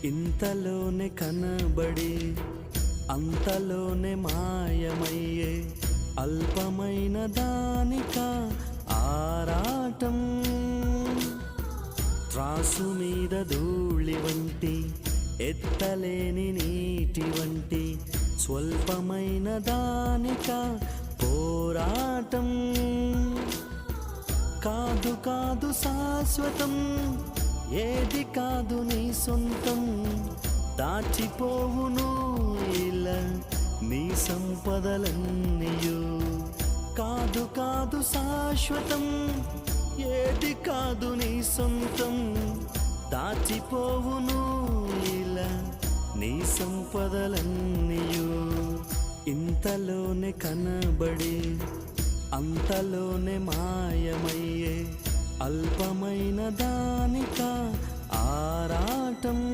ఇంతలోనే కనబడి అంతలోనే మాయమయ్యే అల్పమైన దానిక ఆరాటం. త్రాసు మీద ధూళి వంటి ఎత్తలేని నీటి వంటి స్వల్పమైన దానిక పోరాటం. కాదు కాదు శాశ్వతం, ఏది కాదు నీ సొంతం. దాచిపోవును ఇలా నీ సంపదలన్నీయు. కాదు కాదు శాశ్వతం, ఏది కాదు నీ సొంతం. దాచిపోవును ఇలా నీ సంపదలన్నీయు. ఇంతలోనే కనబడి అంతలోనే మాయమయ్యే అల్పమైన దానిక ఆరాటం.